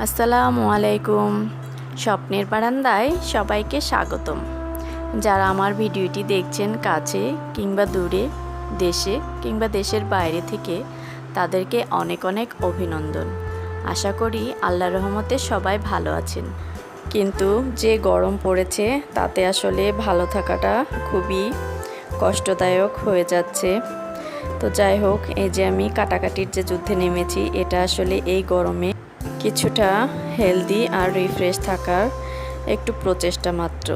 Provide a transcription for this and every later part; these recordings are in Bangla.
আসসালামু আলাইকুম। স্বপ্নের বারান্দায় সবাইকে স্বাগতম। যারা আমার ভিডিওটি দেখছেন কাছে কিংবা দূরে, দেশে কিংবা দেশের বাইরে থেকে, তাদেরকে অনেক অনেক অভিনন্দন। আশা করি আল্লাহর রহমতে সবাই ভালো আছেন। কিন্তু যে গরম পড়েছে তাতে আসলে ভালো থাকাটা খুবই কষ্টদায়ক হয়ে যাচ্ছে। তো যাই হোক, এই যে আমি কাটাকাটির যে যুদ্ধে নেমেছি, এটা আসলে এই গরমে কিছুটা হেলদি আর রিফ্রেশ থাকার একটু প্রচেষ্টা মাত্র।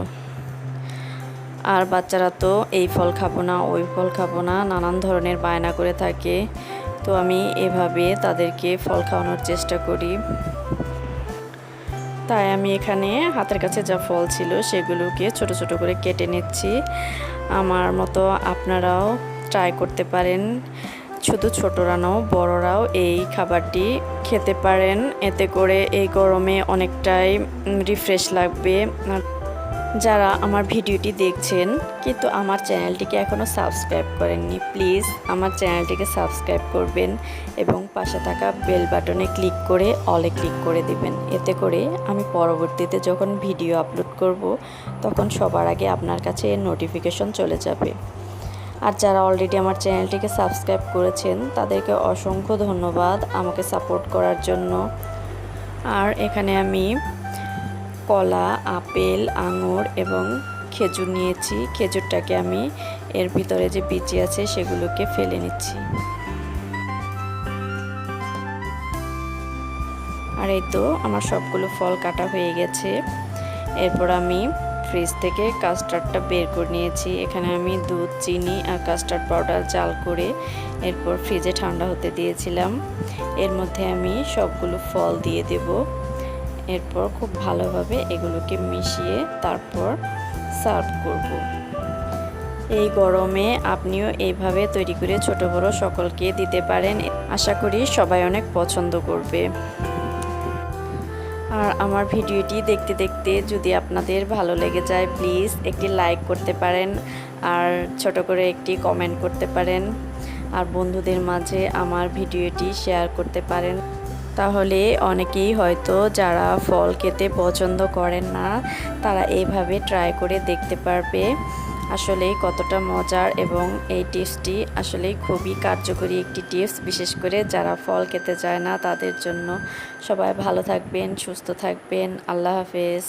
আর বাচ্চারা তো এই ফল খাবো না, ওই ফল খাবো না, নানান ধরনের বায়না করে থাকে। তো আমি এভাবে তাদেরকে ফল খাওয়ানোর চেষ্টা করি। তাই আমি এখানে হাতের কাছে যা ফল ছিল সেগুলোকে ছোট ছোট করে কেটে নিচ্ছি। আমার মতো আপনারাও ট্রাই করতে পারেন। শুধু ছোটরা নয়, বড়রাও এই খাবারটি খেতে পারেন। এতে করে এই গরমে অনেকটাই রিফ্রেশ লাগবে। যারা আমার ভিডিওটি দেখছেন কিন্তু আমার চ্যানেলটিকে এখনও সাবস্ক্রাইব করেননি, প্লিজ আমার চ্যানেলটিকে সাবস্ক্রাইব করবেন এবং পাশে থাকা বেল বাটনে ক্লিক করে অলে ক্লিক করে দিবেন। এতে করে আমি পরবর্তীতে যখন ভিডিও আপলোড করব তখন সবার আগে আপনার কাছে এর নোটিফিকেশন চলে যাবে। আর যারা অলরেডি আমার চ্যানেলটিকে সাবস্ক্রাইব করেছেন তাদেরকে অসংখ্য ধন্যবাদ আমাকে সাপোর্ট করার জন্য। আর এখানে আমি কলা, আপেল, আঙুর এবং খেজুর নিয়েছি। খেজুরটাকে আমি এর ভিতরে যে বিচি আছে সেগুলোকে ফেলে নিচ্ছি। আর এই তো আমার সবগুলো ফল কাটা হয়ে গেছে। এরপর আমি ফ্রিজ থেকে কাস্টার্ডটা বের করে নিয়েছি। এখানে আমি দুধ, চিনি আর কাস্টার্ড পাউডার জাল করে এরপর ফ্রিজে ঠান্ডা হতে দিয়েছিলাম। এর মধ্যে আমি সবগুলো ফল দিয়ে দেব। এরপর খুব ভালোভাবে এগুলোকে মিশিয়ে তারপর সার্ভ করব। এই গরমে আপনিও এইভাবে তৈরি করে ছোট বড় সকলকে দিতে পারেন। আশা করি সবাই অনেক পছন্দ করবে। আর আমার ভিডিওটি দেখতে দেখতে যদি আপনাদের ভালো লেগে যায়, প্লিজ একটি লাইক করতে পারেন আর ছোট করে একটি কমেন্ট করতে পারেন। আর বন্ধুদের মাঝে আমার ভিডিওটি শেয়ার করতে পারেন। তাহলে অনেকেই হয়তো যারা ফল খেতে পছন্দ করেন না তারা এইভাবে ট্রাই করে দেখতে পারবে আসলেই কতটা মজার। এবং এই টিপসটি আসলেই খুবই কার্যকরী একটি টিপস, বিশেষ করে যারা ফল খেতে চায় না তাদের জন্য। সবাই ভালো থাকবেন, সুস্থ থাকবেন। আল্লাহ হাফেজ।